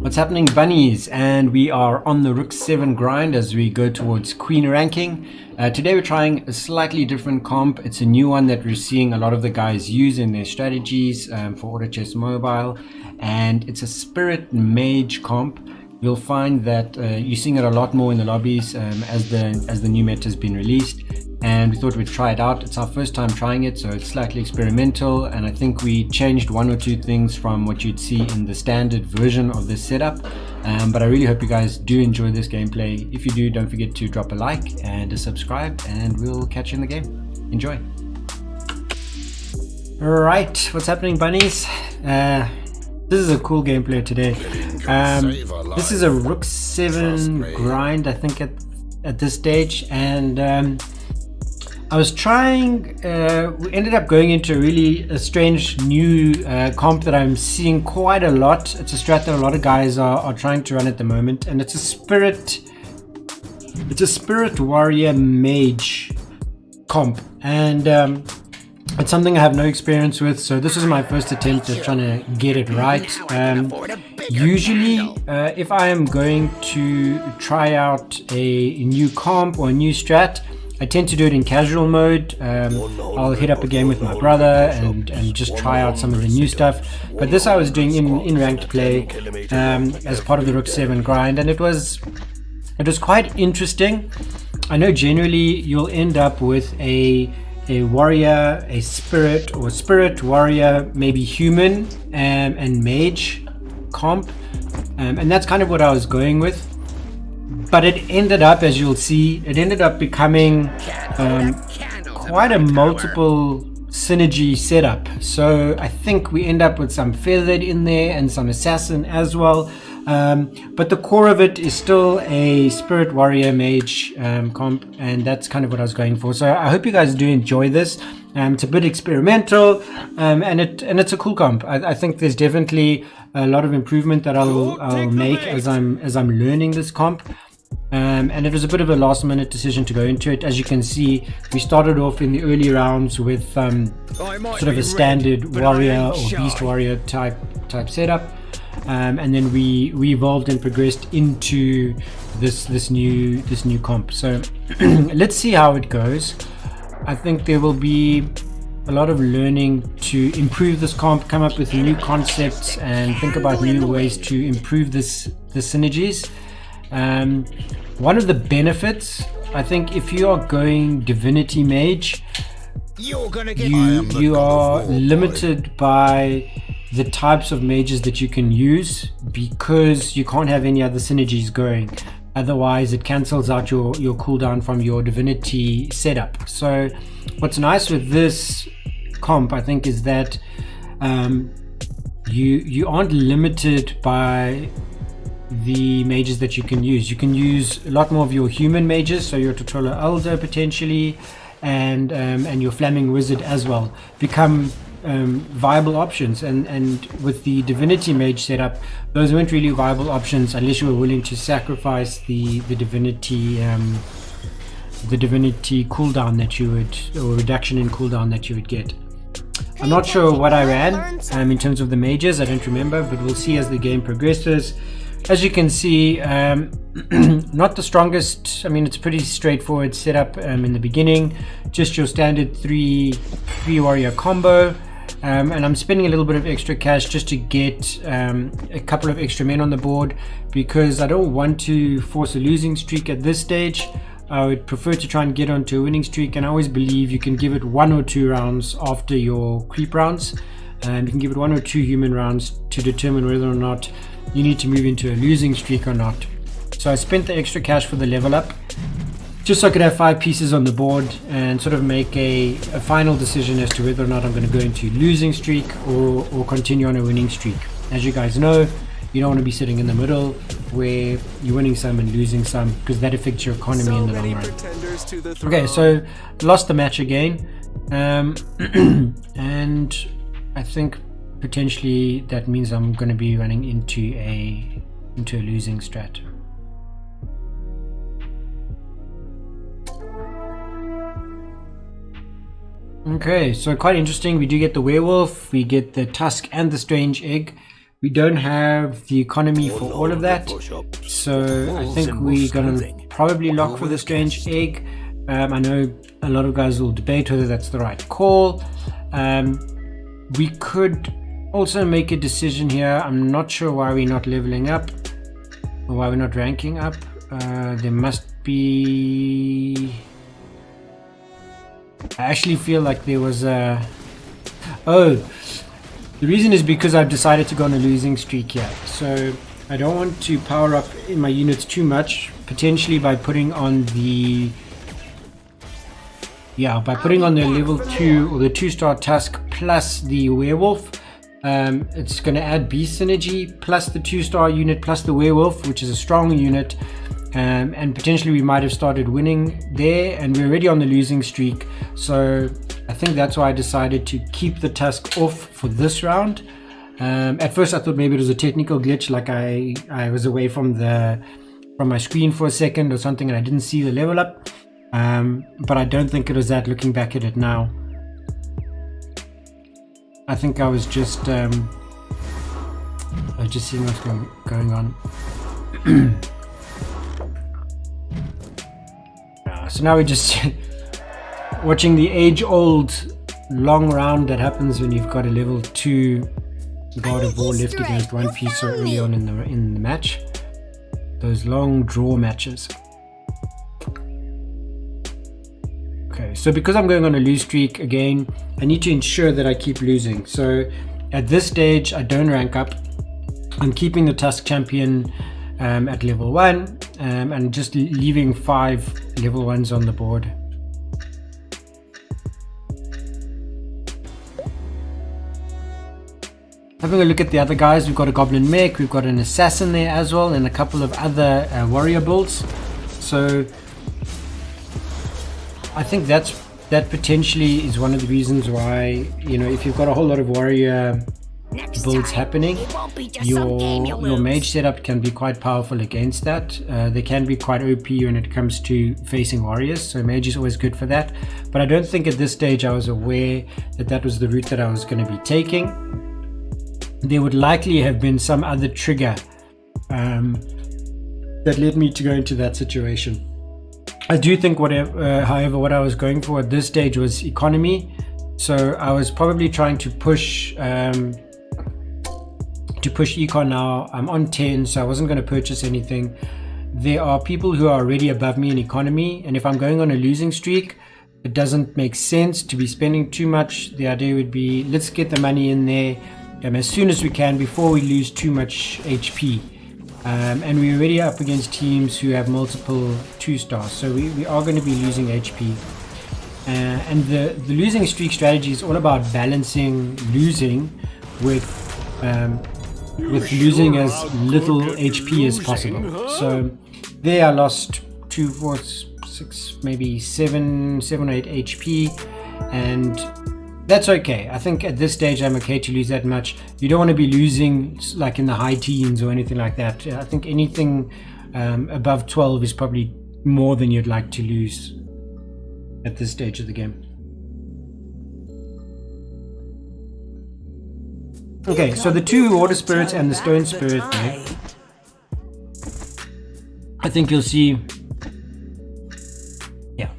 What's happening, bunnies? And we are on the Rook 7 grind as we go towards Queen ranking. Today we're trying a slightly different comp. It's a new one that we're seeing a lot of the guys use in their strategies for Auto Chess Mobile, and it's a Spirit Mage comp. You'll find that you're seeing it a lot more in the lobbies as the new meta has been released, and we thought we'd try it out. It's our first time trying it, so it's slightly experimental, and I think we changed one or two things from what you'd see in the standard version of this setup. But I really hope you guys do enjoy this gameplay. If you do, don't forget to drop a like and a subscribe, and we'll catch you in the game. Enjoy. Alright, what's happening, bunnies? This is a cool gameplay today. This is a Rook 7 grind, I think, at this stage, and I was trying, we ended up going into a strange new comp that I'm seeing quite a lot. It's a strat that a lot of guys are trying to run at the moment, and it's a Spirit Warrior Mage comp, and it's something I have no experience with, so this is my first attempt at trying to get it right. Usually, if I am going to try out a new comp or a new strat, I tend to do it in casual mode. I'll hit up a game with my brother and just try out some of the new stuff. But this I was doing in ranked play as part of the Rook 7 grind, and it was quite interesting. I know generally you'll end up with a warrior, a spirit, or spirit warrior, maybe human and mage comp, and that's kind of what I was going with. But it ended up, as you'll see, it ended up becoming quite a multiple synergy setup. So I think we end up with some feathered in there and some assassin as well. But the core of it is still a Spirit Warrior Mage comp, and that's kind of what I was going for. So I hope you guys do enjoy this. It's a bit experimental, and it's a cool comp. I think there's definitely a lot of improvement that I'll make as I'm learning this comp. And it was a bit of a last minute decision to go into it. As you can see, we started off in the early rounds with sort of a standard warrior or beast warrior type setup, and then we evolved and progressed into this new comp. So let's see how it goes. I think there will be a lot of learning to improve this comp, come up with new concepts, and think about new ways to improve the synergies. One of the benefits, I think, if you are going Divinity Mage, you are limited by the types of mages that you can use, because you can't have any other synergies going. Otherwise it cancels out your cooldown from your divinity setup. So what's nice with this comp, I think, is that you aren't limited by the mages that you can use. You can use a lot more of your human mages, so your Tutola Elder potentially, and your Flaming Wizard as well become viable options. And with the Divinity Mage setup, those weren't really viable options unless you were willing to sacrifice the divinity cooldown that you would, or reduction in cooldown that you would get. I'm not sure what I ran in terms of the mages, I don't remember, but we'll see as the game progresses. As you can see, not the strongest. I mean, it's a pretty straightforward setup in the beginning, just your standard three warrior combo, and I'm spending a little bit of extra cash just to get a couple of extra men on the board, because I don't want to force a losing streak at this stage. I would prefer to try and get onto a winning streak, and I always believe you can give it 1 or 2 rounds after your creep rounds, and you can give it 1 or 2 human rounds to determine whether or not you need to move into a losing streak or not. So I spent the extra cash for the level up, just so I could have 5 pieces on the board and sort of make a final decision as to whether or not I'm going to go into losing streak or continue on a winning streak. As you guys know, you don't want to be sitting in the middle where you're winning some and losing some, because that affects your economy in the long run. Okay, so lost the match again, and I think potentially that means I'm going to be running into a losing strat. Okay, so quite interesting. We do get the werewolf, we get the tusk and the strange egg. we don't have the economy for all of that, so I think we're gonna probably lock for the strange egg. I know a lot of guys will debate whether that's the right call. We could also make a decision here. I'm not sure why we're not leveling up or why we're not ranking up. There must be... I actually feel like there was a... Oh, the reason is because I've decided to go on a losing streak here. So I don't want to power up in my units too much, potentially by putting on the... Yeah, by putting on the level 2 or the 2-star Tusk plus the Werewolf. It's going to add beast synergy plus the 2-star unit plus the Werewolf, which is a strong unit. And potentially we might have started winning there, and we're already on the losing streak, so I think that's why I decided to keep the Tusk off for this round. At first I thought maybe it was a technical glitch, like I was away from my screen for a second or something and I didn't see the level up, but I don't think it was that, looking back at it now. I think I was just seeing what's going on. So now we're just watching the age-old long round that happens when you've got a level 2 God of War left against one piece so early on in the match. Those long draw matches. Okay, so because I'm going on a lose streak again, I need to ensure that I keep losing. So at this stage, I don't rank up. I'm keeping the Tusk champion at level 1 and just leaving 5 level 1s on the board. Having a look at the other guys, we've got a Goblin Mech, we've got an Assassin there as well, and a couple of other warrior builds. So I think that potentially is one of the reasons why, you know, if you've got a whole lot of warrior builds happening, your mage setup can be quite powerful against that. They can be quite OP when it comes to facing warriors, so mage is always good for that. But I don't think at this stage I was aware that that was the route that I was going to be taking. There would likely have been some other trigger that led me to go into that situation. I do think however, what I was going for at this stage was economy. So I was probably trying to push econ now. I'm on 10, so I wasn't going to purchase anything. There are people who are already above me in economy, and if I'm going on a losing streak, it doesn't make sense to be spending too much. The idea would be, let's get the money in there as soon as we can before we lose too much HP. And we're already up against teams who have multiple 2-stars, so we are going to be losing HP. And the losing streak strategy is all about balancing losing with losing as little HP as possible. So there I lost 2, 4, 6, maybe 7 or 8 HP, and that's okay. I think at this stage I'm okay to lose that much. You don't want to be losing like in the high teens or anything like that. I think anything above 12 is probably more than you'd like to lose at this stage of the game. Okay, so the 2 water spirits and the stone spirit there, I think you'll see, yeah.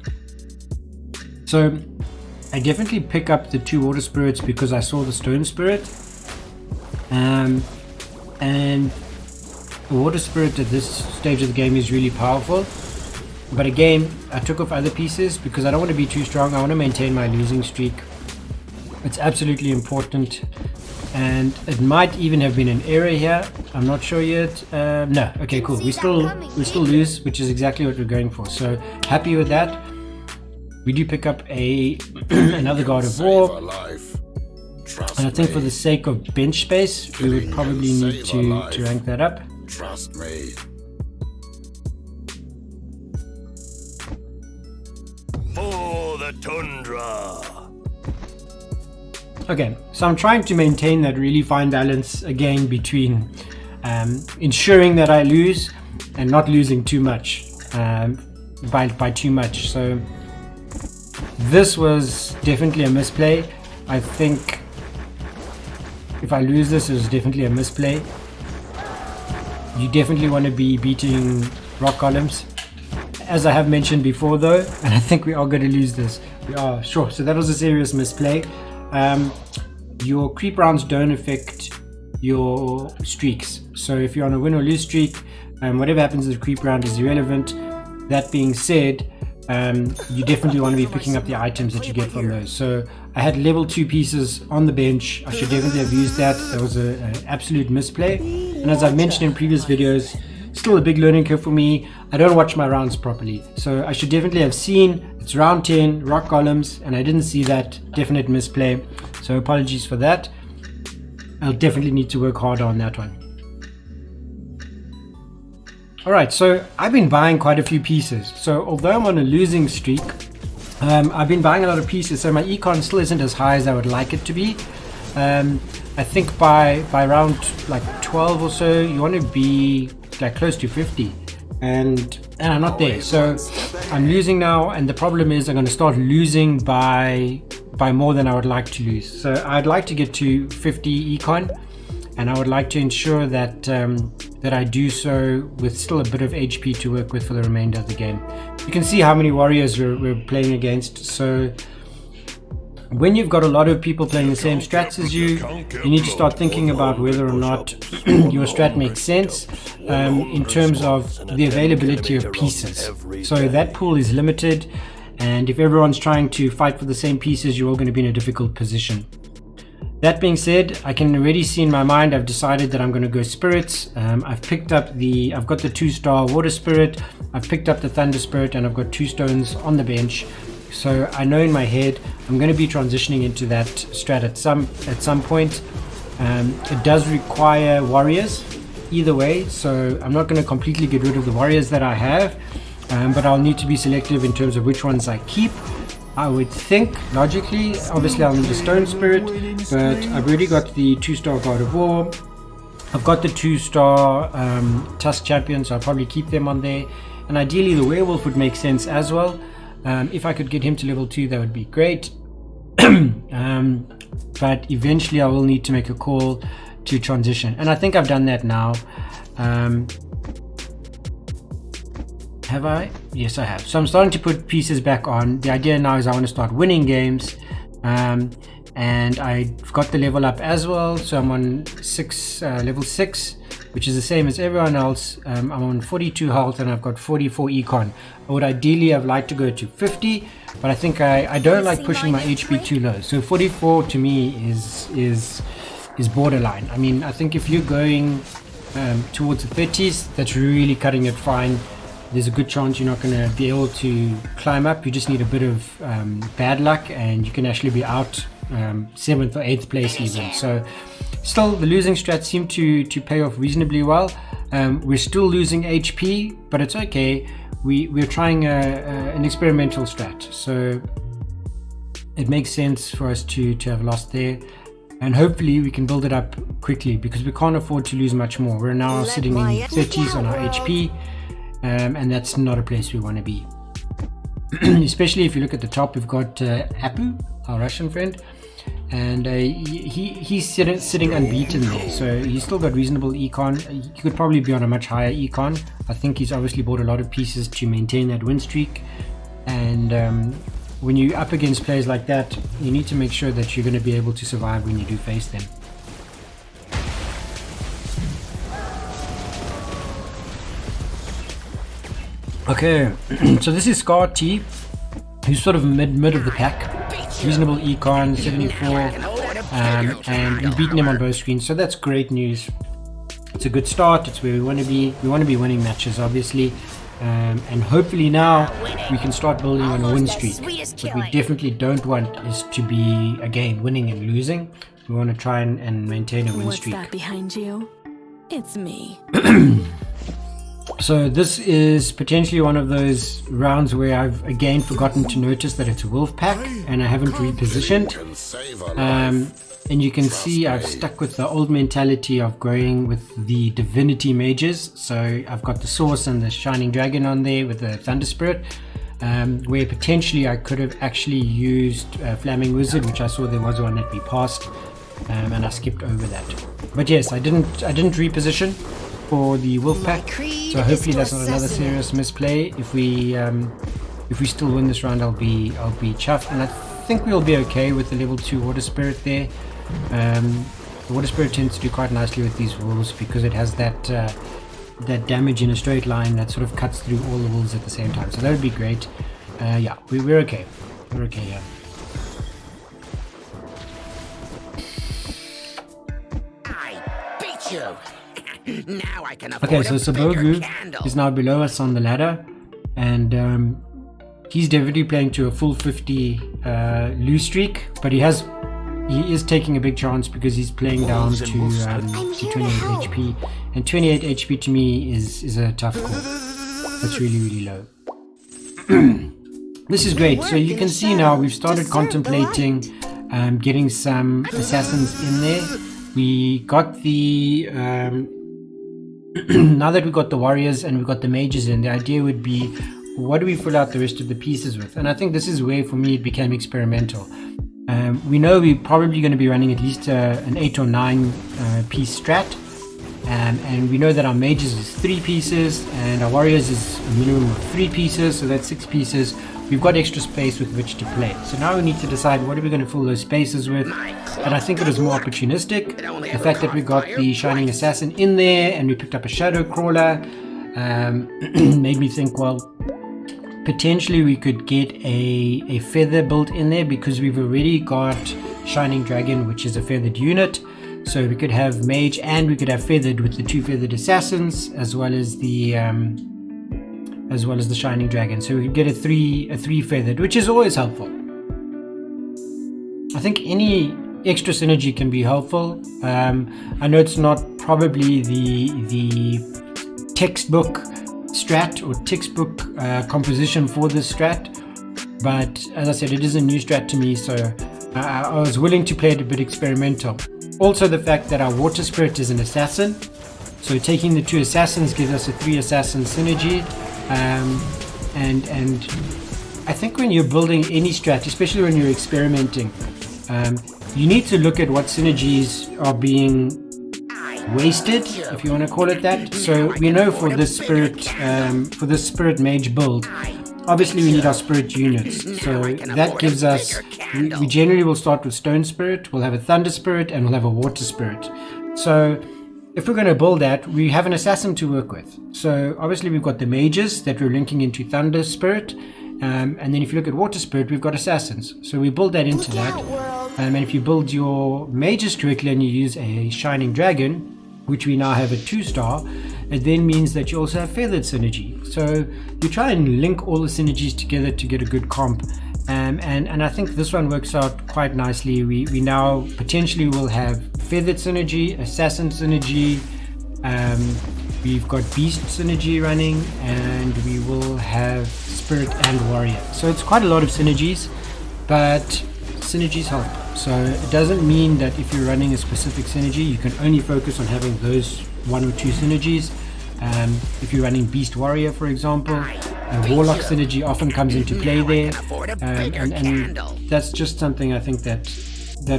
So I definitely pick up the 2 water spirits because I saw the stone spirit, and the water spirit at this stage of the game is really powerful. But again, I took off other pieces because I don't want to be too strong. I want to maintain my losing streak. It's absolutely important, and it might even have been an error here. I'm not sure yet. No, okay, cool. We still lose, which is exactly what we're going for. So happy with that. We do pick up another God of War, and I think for the sake of bench space, we would probably need to rank that up. Trust me. For the tundra. Okay, so I'm trying to maintain that really fine balance again between ensuring that I lose and not losing too much by too much. So this was definitely a misplay. I think if I lose this, it was definitely a misplay. You definitely want to be beating rock columns. As I have mentioned before though, and I think we are going to lose this. We are, sure. So that was a serious misplay. Your creep rounds don't affect your streaks. So if you're on a win or lose streak, whatever happens in the creep round is irrelevant. That being said, you definitely want to be picking up the items that you get from those. So I had level 2 pieces on the bench. I should definitely have used that. That was an absolute misplay. And as I've mentioned in previous videos, still a big learning curve for me. I don't watch my rounds properly. So I should definitely have seen it's round 10, rock columns, and I didn't see that. Definite misplay. So apologies for that. I'll definitely need to work harder on that one. Alright, so I've been buying quite a few pieces. So although I'm on a losing streak, I've been buying a lot of pieces, so my econ still isn't as high as I would like it to be. I think by round like 12 or so, you want to be like close to 50, and I'm not there. So I'm losing now, and the problem is I'm going to start losing by more than I would like to lose. So I'd like to get to 50 econ, and I would like to ensure that that I do so with still a bit of HP to work with for the remainder of the game. You can see how many warriors we're playing against. So when you've got a lot of people playing the same strats as you need to start thinking about whether or not your strat makes sense in terms of the availability of pieces. So that pool is limited, and if everyone's trying to fight for the same pieces, you're all going to be in a difficult position. That being said, I can already see in my mind I've decided that I'm going to go spirits. I've got the 2-star water spirit, I've picked up the thunder spirit, and I've got 2 stones on the bench. So I know in my head I'm going to be transitioning into that strat at some point. It does require warriors either way, so I'm not going to completely get rid of the warriors that I have, but I'll need to be selective in terms of which ones I keep. I would think logically, obviously I'll need a stone spirit, but I've already got the 2-star god of war. I've got the 2-star tusk champion, so I'll probably keep them on there, and ideally the werewolf would make sense as well. If I could get him to level 2, that would be great. But eventually I will need to make a call to transition, and I think I've done that now. Have I? Yes, I have. So I'm starting to put pieces back on. The idea now is I want to start winning games, and I've got the level up as well. So I'm on level 6, which is the same as everyone else. I'm on 42 health, and I've got 44 econ. I would ideally have liked to go to 50, but I think I don't like pushing my HP too low. So 44 to me is borderline. I mean, I think if you're going towards the 30s, that's really cutting it fine. There's a good chance you're not going to be able to climb up. You just need a bit of bad luck, and you can actually be out 7th or 8th place even. So still, the losing strats seem to pay off reasonably well. We're still losing HP, but it's okay. We're trying an experimental strat, so it makes sense for us to have lost there, and hopefully we can build it up quickly, because we can't afford to lose much more. We're now sitting in 30s on our HP, and that's not a place we want to be. Especially if you look at the top, we've got Apu, our Russian friend, and he's sitting unbeaten there, so he's still got reasonable econ. He could probably be on a much higher econ. I think he's obviously bought a lot of pieces to maintain that win streak, and when you're up against players like that, you need to make sure that you're going to be able to survive when you do face them. Okay, so this is Scar T, who's sort of mid of the pack. Reasonable econ, 74, and we've beaten him on both screens, so that's great news. It's a good start. It's where we want to be. We want to be winning matches, obviously, and hopefully now we can start building on a win streak. What we definitely don't want is to be, again, winning and losing. We want to try and maintain a win streak. What's that behind you? It's me. So this is potentially one of those rounds where I've again forgotten to notice that it's a wolf pack, and I haven't repositioned. And you can see I've stuck with the old mentality of going with the divinity mages. So I've got the source and the shining dragon on there with the thunder spirit, where potentially I could have actually used flaming wizard, which I saw there was one that we passed. and I skipped over that. But yes, I didn't reposition for the wolf pack, so hopefully that's not another serious misplay. If we still win this round, I'll be chuffed, and I think we'll be okay with the level 2 water spirit there. The water spirit tends to do quite nicely with these wolves because it has that damage in a straight line that sort of cuts through all the wolves at the same time, so that would be great. Yeah, we're okay. We're okay here. I beat you. Now I can afford Okay, so a bigger Sabogu candle. is now below us on the ladder, and he's definitely playing to a full 50 lose streak, but he is taking a big chance because he's playing down to 28 HP, and 28 HP to me is a tough call. That's really low. This is great. So you can see now we've started contemplating getting some assassins in there. We got the now that we got the warriors and we've got the mages in, the idea would be, what do we fill out the rest of the pieces with? And I think this is where for me it became experimental. We know we're probably going to be running at least an 8 or 9 piece strat, and we know that our mages is 3 pieces and our warriors is a minimum of 3 pieces, so that's 6 pieces. We've got extra space with which to play, so now we need to decide what are we going to fill those spaces with. And I think it was more opportunistic. The fact that we got the Shining Assassin in there and we picked up a Shadow Crawler made me think, well, potentially we could get a feather built in there because we've already got Shining Dragon, which is a feathered unit. So we could have mage and we could have feathered with the 2 feathered assassins as well as the Shining Dragon. So we could get a 3 feathered, which is always helpful. I think any extra synergy can be helpful. I know it's not probably the textbook strat or textbook composition for this strat, but as I said, it is a new strat to me, so I was willing to play it a bit experimental. Also, the fact that our water spirit is an assassin, so taking the 2 assassins gives us a 3 assassin synergy, and I think when you're building any strat, especially when you're experimenting, you need to look at what synergies are being wasted, if you want to call it that. So we know for this spirit mage build, obviously we need our spirit units, so that gives us, we generally will start with stone spirit, we'll have a thunder spirit, and we'll have a water spirit. So if we're going to build that, we have an assassin to work with. So obviously we've got the mages that we're linking into thunder spirit, and then if you look at water spirit, we've got assassins, so we build that into that. And if you build your mages correctly and you use a Shining Dragon, which we now have a 2-star, it then means that you also have feathered synergy. So you try and link all the synergies together to get a good comp. And I think this one works out quite nicely. We now potentially will have feathered synergy, assassin synergy, we've got beast synergy running, and we will have spirit and warrior. So it's quite a lot of synergies, but synergies help. So it doesn't mean that if you're running a specific synergy, you can only focus on having those 1 or 2 synergies. If you're running Beast Warrior, for example, Warlock synergy often comes into play there, and that's just something I think that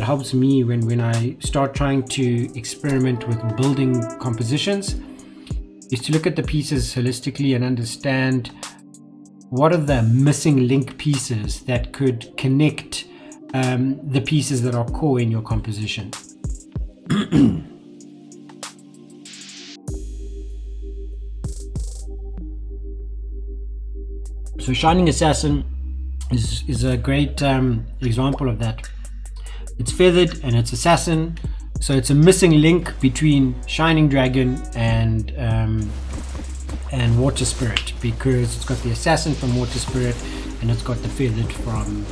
helps me when I start trying to experiment with building compositions, is to look at the pieces holistically and understand what are the missing link pieces that could connect the pieces that are core in your composition. So Shining Assassin is a great example of that. It's feathered and it's assassin, so it's a missing link between Shining Dragon and Water Spirit, because it's got the assassin from Water Spirit and it's got the feathered from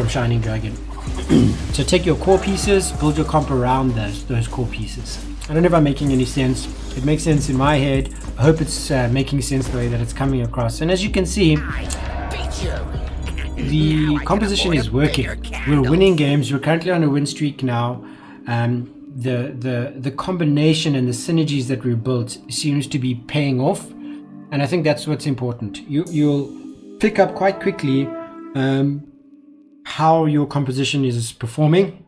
Shining Dragon. So take your core pieces, build your comp around those core pieces. I don't know if I'm making any sense. It makes sense in my head. I hope it's making sense the way that it's coming across. And as you can see, the composition is working. We're winning games. We're currently on a win streak now. The combination and the synergies that we've built seems to be paying off, and I think that's what's important. You'll pick up quite quickly how your composition is performing,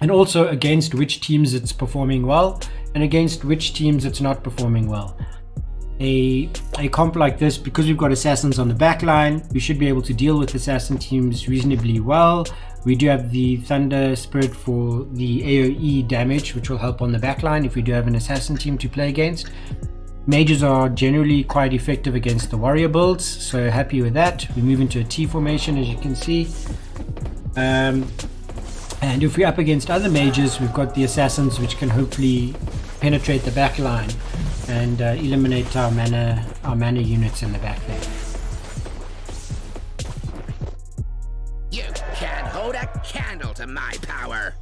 and also against which teams it's performing well and against which teams it's not performing well. A comp like this, because we've got assassins on the back line, we should be able to deal with assassin teams reasonably well. We do have the Thunder Spirit for the AoE damage, which will help on the back line if we do have an assassin team to play against. Mages are generally quite effective against the warrior builds, so happy with that. We move into a T formation, as you can see. And if we're up against other mages, we've got the assassins, which can hopefully penetrate the back line and eliminate our mana units in the back there. You can't hold a candle to my power.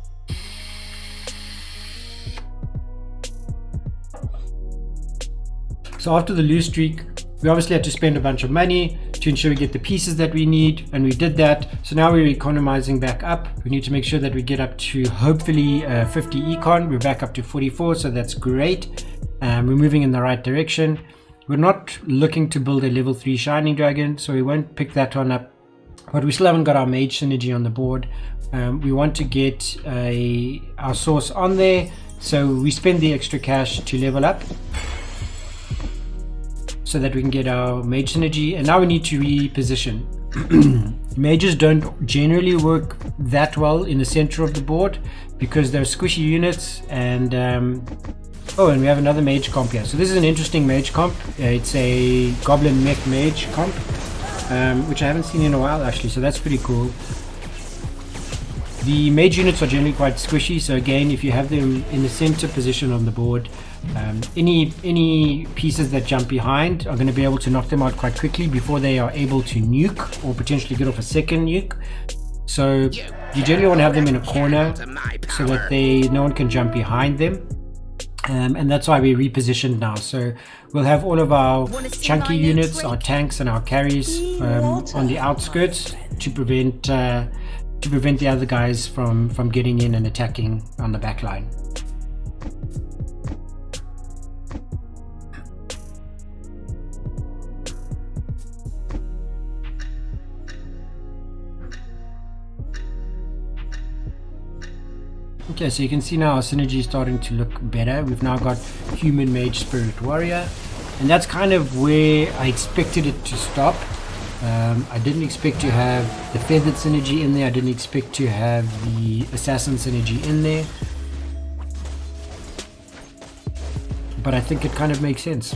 So after the lose streak, we obviously had to spend a bunch of money to ensure we get the pieces that we need, and we did that. So now we're economizing back up. We need to make sure that we get up to hopefully 50 econ. We're back up to 44, so that's great. We're moving in the right direction. We're not looking to build a level 3 Shining Dragon, so we won't pick that one up. But we still haven't got our Mage synergy on the board. We want to get our source on there, so we spend the extra cash to level up so that we can get our Mage synergy. And now we need to reposition. Mages don't generally work that well in the center of the board because they're squishy units, and oh, and we have another mage comp here. So this is an interesting mage comp. It's a goblin mech mage comp, which I haven't seen in a while actually, so that's pretty cool. The mage units are generally quite squishy, so again, if you have them in the center position on the board, any pieces that jump behind are going to be able to knock them out quite quickly before they are able to nuke or potentially get off a second nuke. So you generally want to have them in a corner so that no one can jump behind them. And that's why we repositioned now. So we'll have all of our chunky units, our tanks and our carries on the outskirts to prevent the other guys from getting in and attacking on the back line. Okay, so you can see now our synergy is starting to look better. We've now got Human Mage Spirit Warrior, and that's kind of where I expected it to stop. I didn't expect to have the Feathered synergy in there. I didn't expect to have the Assassin synergy in there. But I think it kind of makes sense.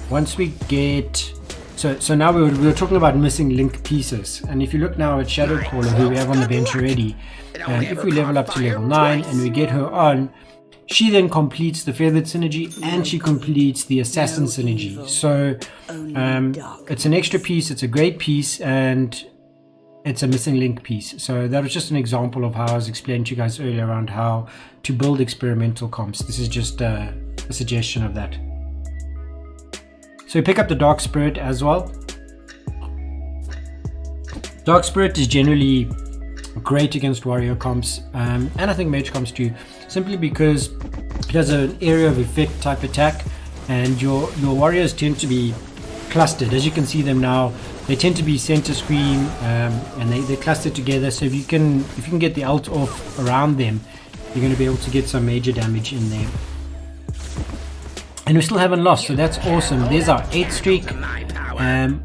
Once we get... So now we were talking about missing link pieces, and if you look now at Shadowcaller, who we have on the bench already, if we level up to level 9 and we get her on, she then completes the Feathered synergy and she completes the Assassin synergy. So it's an extra piece, it's a great piece, and it's a missing link piece. So that was just an example of how I was explaining to you guys earlier around how to build experimental comps. This is just a suggestion of that. So we pick up the Dark Spirit as well. Dark Spirit is generally great against warrior comps, and I think mage comps too, simply because it has an area of effect type attack, and your warriors tend to be clustered. As you can see them now, they tend to be center screen, and they're clustered together. So if you can get the ult off around them, you're going to be able to get some major damage in there. And we still haven't lost, so that's awesome. There's our 8th streak.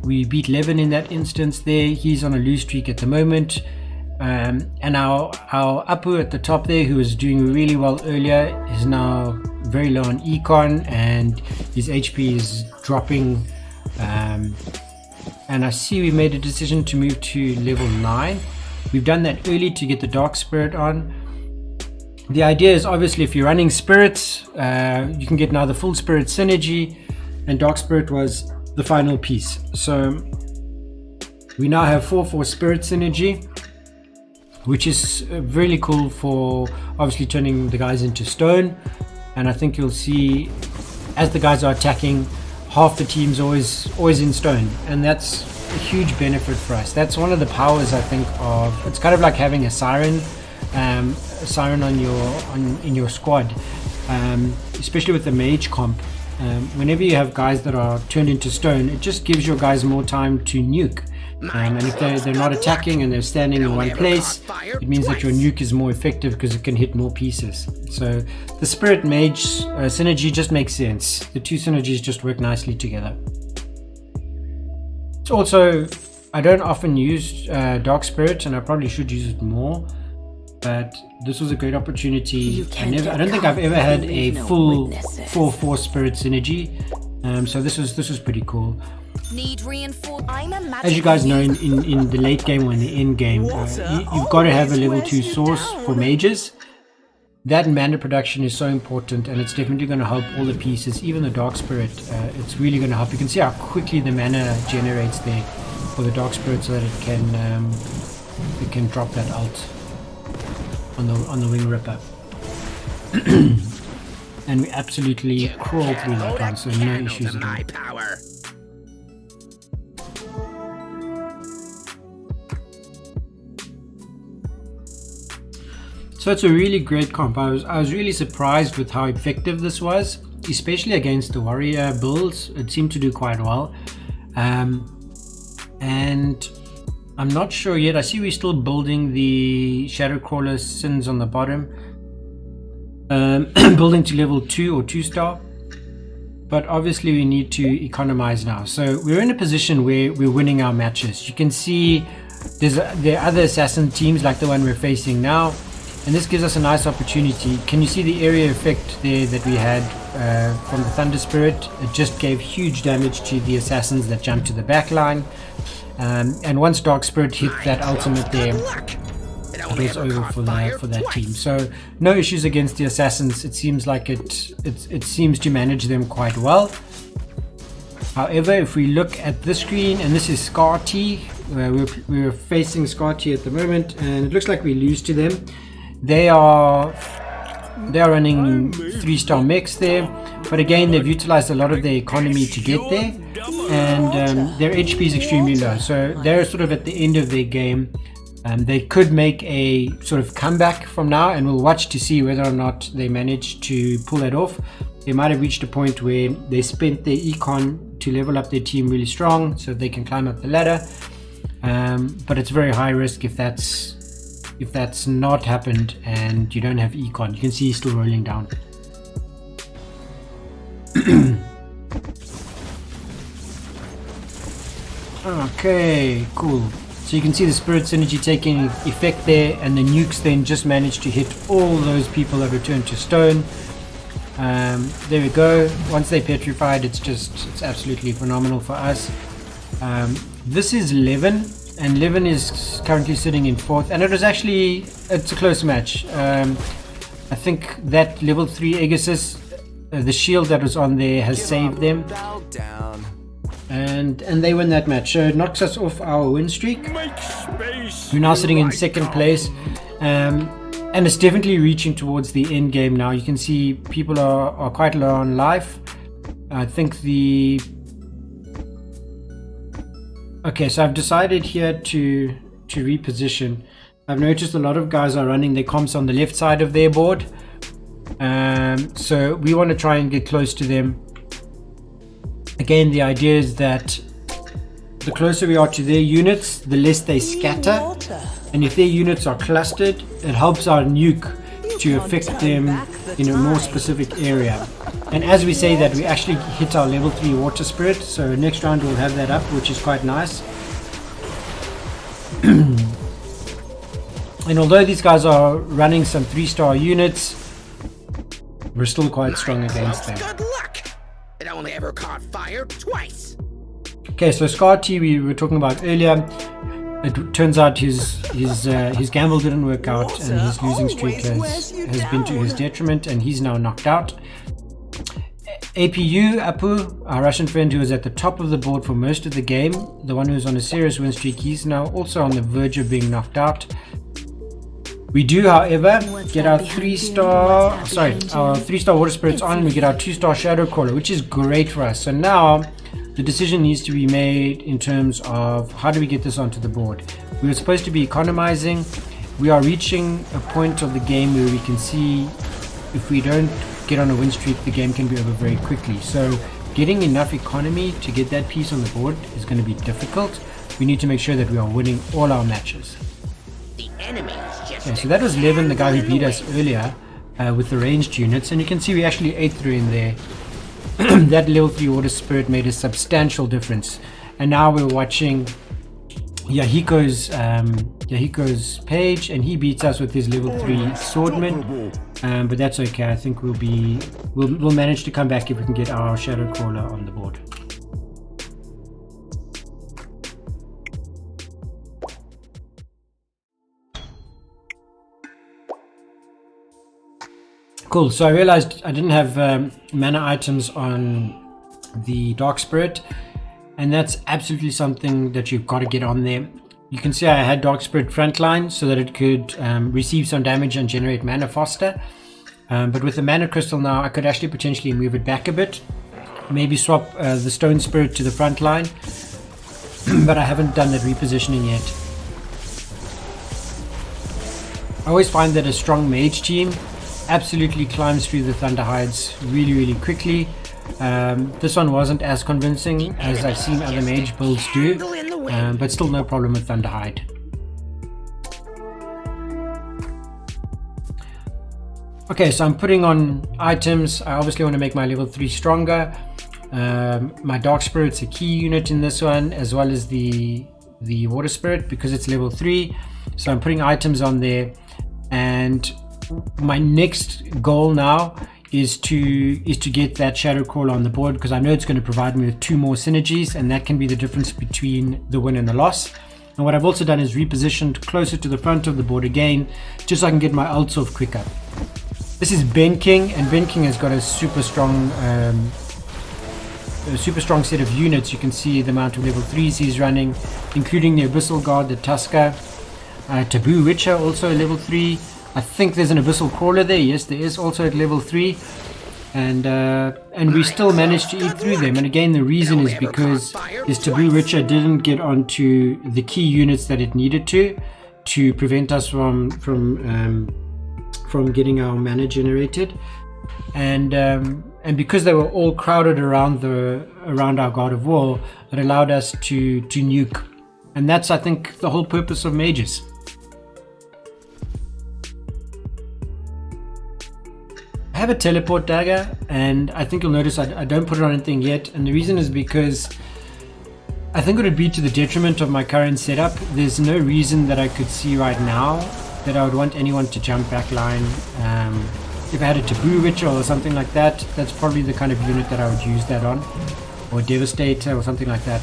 We beat Levin in that instance there. He's on a lose streak at the moment. And our Apu at the top there, who was doing really well earlier, is now very low on econ, and his HP is dropping. And I see we made a decision to move to level 9. We've done that early to get the Dark Spirit on. The idea is obviously if you're running spirits, you can get now the full spirit synergy, and Dark Spirit was the final piece. So we now have 4/4 spirit synergy, which is really cool for obviously turning the guys into stone. And I think you'll see as the guys are attacking, half the team's always in stone, and that's a huge benefit for us. That's one of the powers, I think, of it's kind of like having a siren in your squad, especially with the mage comp. Whenever you have guys that are turned into stone, it just gives your guys more time to nuke. And if they're not attacking and they're standing in one place, it means that your nuke is more effective because it can hit more pieces. So the Spirit Mage synergy just makes sense. The two synergies just work nicely together. It's also, I don't often use Dark Spirit, and I probably should use it more, but this was a great opportunity. I don't think I've ever had a full 4/4 Spirit synergy, so this was pretty cool. Need reinforcement. As you guys know, in the late game or in the end game, you've got to have a level 2 source for mages. That mana production is so important, and it's definitely going to help all the pieces, even the Dark Spirit. It's really going to help. You can see how quickly the mana generates there for the Dark Spirit, so that it can drop that ult on the Wing Ripper. And we absolutely crawl through that one, so no issues at all. So it's a really great comp. I was really surprised with how effective this was, especially against the warrior builds. It seemed to do quite well. And I'm not sure yet. I see we're still building the Shadowcrawler Sins on the bottom. Building to level 2 or 2-star. But obviously we need to economize now. So we're in a position where we're winning our matches. You can see there are other assassin teams like the one we're facing now. And this gives us a nice opportunity. Can you see the area effect there that we had from the Thunder Spirit? It just gave huge damage to the assassins that jumped to the back line. And once Dark Spirit hit that ultimate there, it was over for that team. So no issues against the assassins. It seems like it seems to manage them quite well. However, if we look at this screen, and this is Scar T, we're facing Scar T at the moment, and it looks like we lose to them. They are running 3-star mechs there, but again they've utilized a lot of their economy to get there, and their HP is extremely low, so they're sort of at the end of their game. They could make a sort of comeback from now, and we'll watch to see whether or not they manage to pull that off. They might have reached a point where they spent their econ to level up their team really strong so they can climb up the ladder, but it's very high risk if that's not happened and you don't have econ. You can see he's still rolling down. Okay, cool. So you can see the Spirit Synergy taking effect there, and the nukes then just managed to hit all those people that returned to stone. There we go. Once they petrified, it's absolutely phenomenal for us. This is Levin, and Levin is currently sitting in 4th, and it's a close match. I think that level 3 Aegisus, the shield that was on there has saved them, and they win that match, so it knocks us off our win streak. We're now sitting in 2nd place, and it's definitely reaching towards the end game now. You can see people are quite low on life. I think okay, so I've decided here to reposition. I've noticed a lot of guys are running their comps on the left side of their board, so we want to try and get close to them. Again, the idea is that the closer we are to their units, the less they scatter, and if their units are clustered, it helps our nuke to affect them in a more specific area. And as we say that, we actually hit our level 3 water spirit, so next round we'll have that up, which is quite nice. And although these guys are running some 3-star units, we're still quite strong against them. Good luck. It only ever caught fire twice. Okay, so Scar T we were talking about earlier. It turns out his gamble didn't work out, and his losing streak has been to his detriment, and he's now knocked out. Apu, our Russian friend who was at the top of the board for most of the game, the one who's on a serious win streak, he's now also on the verge of being knocked out. We do, however, get our 3-star water spirits on, and we get our 2-star Shadowcrawler, which is great for us. So now the decision needs to be made in terms of how do we get this onto the board. We were supposed to be economizing. We are reaching a point of the game where we can see if we don't get on a win streak, the game can be over very quickly. So getting enough economy to get that piece on the board is going to be difficult. we need to make sure that we are winning all our matches. The enemy's just Okay, so that was Levin, the guy who beat us earlier with the ranged units, and you can see we actually ate through in there. That level 3 Water Spirit made a substantial difference. And now we're watching Yahiko's page, and he beats us with his level 3 Swordman. But that's okay. I think we'll manage to come back if we can get our Shadow Crawler on the board. Cool, so I realized I didn't have mana items on the Dark Spirit, and that's absolutely something that you've got to get on there. You can see I had Dark Spirit frontline so that it could receive some damage and generate mana faster. But with the Mana Crystal now, I could actually potentially move it back a bit. Maybe swap the Stone Spirit to the front line, but I haven't done that repositioning yet. I always find that a strong mage team absolutely climbs through the Thunder Hides really quickly. This one wasn't as convincing as I've seen other mage builds do, but still no problem with Thunder Hide. Okay, so I'm putting on items. I obviously want to make my level 3 stronger. My Dark Spirit's a key unit in this one, as well as the Water Spirit, because it's level 3. So I'm putting items on there, and my next goal now is to get that Shadow Crawler on the board, because I know it's going to provide me with 2 more synergies, and that can be the difference between the win and the loss. And what I've also done is repositioned closer to the front of the board again, just so I can get my ults off quicker. This is Ben King, and Ben King has got a super strong set of units. You can see the amount of level 3s he's running, including the Abyssal Guard, the Tusker, Taboo Witcher, also level 3. I think there's an Abyssal Crawler there. Yes, there is, also at level 3. And we still managed to eat through them. And again, the reason is because this Taboo Witcher didn't get onto the key units that it needed to prevent us from getting our mana generated. And because they were all crowded around our God of War, it allowed us to nuke. And that's, I think, the whole purpose of mages. I have a teleport dagger, and I think you'll notice I don't put it on anything yet, and the reason is because I think it would be to the detriment of my current setup. There's no reason that I could see right now that I would want anyone to jump back line. If I had a Taboo Witcher or something like that, that's probably the kind of unit that I would use that on, or Devastator or something like that.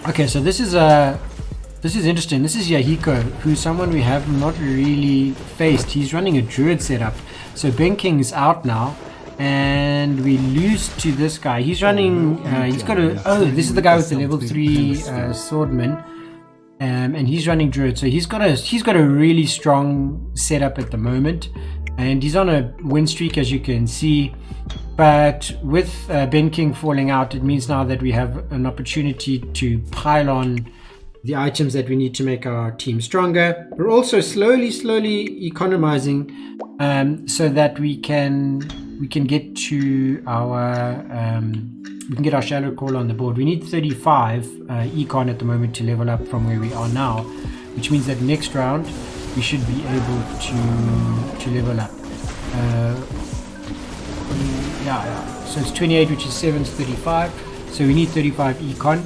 Okay, so this is interesting. This is Yahiko, who's someone we have not really faced. He's running a Druid setup. So Ben King's out now, and we lose to this guy. He's running, he's got a, this is the guy with the level 3 Swordman. And he's running Druid. So he's got a really strong setup at the moment. And he's on a win streak, as you can see. But with Ben King falling out, it means now that we have an opportunity to pile on the items that we need to make our team stronger. We're also slowly economizing so that we can get to our we can get our Shadow Crawler on the board. We need 35 econ at the moment to level up from where we are now, which means that next round we should be able to level up. So it's 28, which is 7 to 35. So we need 35 econ.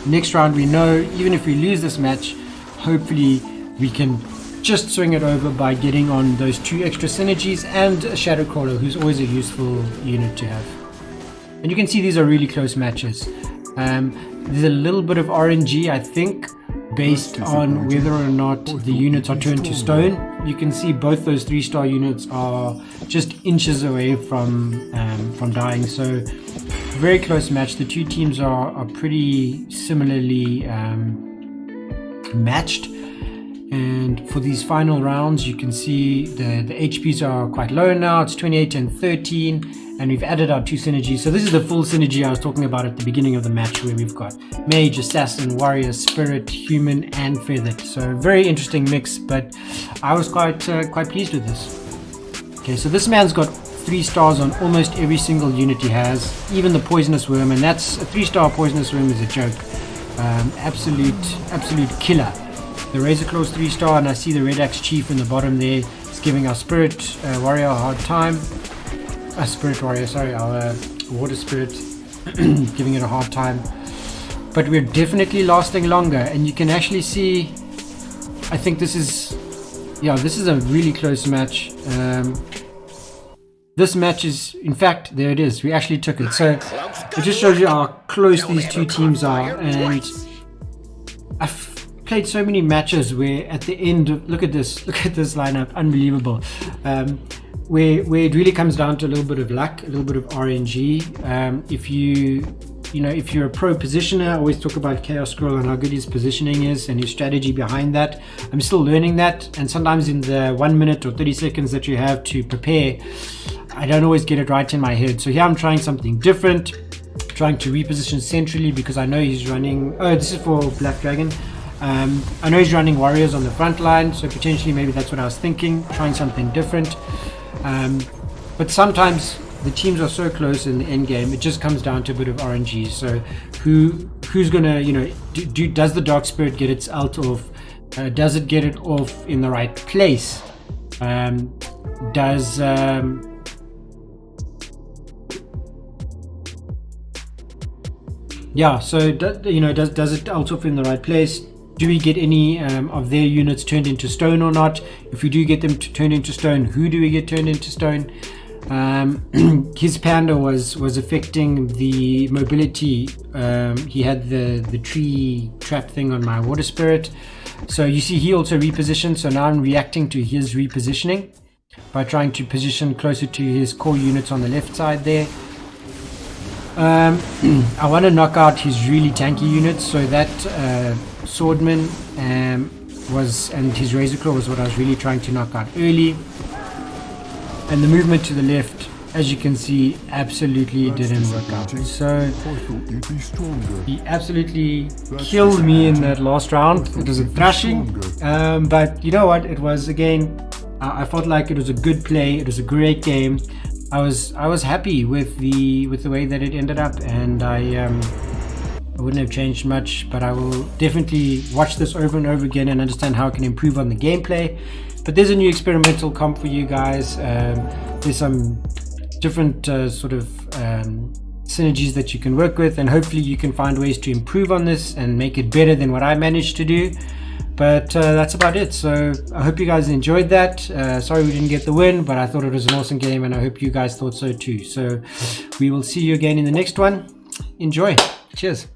Next round, we know even if we lose this match, hopefully we can just swing it over by getting on those 2 extra synergies and a Shadow Crawler, who's always a useful unit to have. And you can see these are really close matches. There's a little bit of RNG, I think, based on whether or not the units are turned to stone. You can see both those 3-star units are just inches away from dying. So very close match. The 2 teams are pretty similarly matched. And for these final rounds, you can see the HPs are quite low now. It's 28 and 13, and we've added our 2 synergies. So this is the full synergy I was talking about at the beginning of the match, where we've got Mage, Assassin, Warrior, Spirit, Human, and Feathered. So very interesting mix, but I was quite pleased with this. Okay, so this man's got 3 stars on almost every single unit he has, even the poisonous worm, and that's a 3-star poisonous worm is a joke. Absolute killer. The Razor Claw's 3-star, and I see the Red Axe Chief in the bottom there. It's giving our Spirit Warrior a hard time. Spirit Warrior, sorry, our Water Spirit, giving it a hard time. But we're definitely lasting longer, and you can actually see, I think this is a really close match. This match is, in fact, there it is. We actually took it. So it just shows you how close these two teams are. And I've played so many matches where at the end, look at this lineup, unbelievable. Where it really comes down to a little bit of luck, a little bit of RNG. If you're a pro positioner, I always talk about Chaos Scroll and how good his positioning is and his strategy behind that. I'm still learning that, and sometimes in the 1 minute or 30 seconds that you have to prepare, I don't always get it right in my head. So here I'm trying something different, trying to reposition centrally because I know he's running, this is for Black Dragon. I know he's running warriors on the front line, so potentially maybe that's what I was thinking, trying something different. But sometimes the teams are so close in the end game, it just comes down to a bit of RNG. So who's gonna, does the Dark Spirit get its ult off? Does it get it off in the right place? Does it ult off in the right place? Do we get any of their units turned into stone or not? If we do get them turned into stone, who do we get turned into stone? His panda was affecting the mobility. He had the tree trap thing on my Water Spirit. So you see he also repositioned. So now I'm reacting to his repositioning by trying to position closer to his core units on the left side there. I want to knock out his really tanky units, so that Swordman and his Razor Claw was what I was really trying to knock out early. And the movement to the left, as you can see, absolutely didn't work out. So he absolutely killed me in that last round. It was a thrashing, but you know what? It was, again, I felt like it was a good play. It was a great game. I was happy with the way that it ended up, and I wouldn't have changed much, but I will definitely watch this over and over again and understand how I can improve on the gameplay. But there's a new experimental comp for you guys. There's some different synergies that you can work with, and hopefully you can find ways to improve on this and make it better than what I managed to do. But that's about it. So I hope you guys enjoyed that. Sorry we didn't get the win, but I thought it was an awesome game, and I hope you guys thought so too. So we will see you again in the next one. Enjoy. Cheers.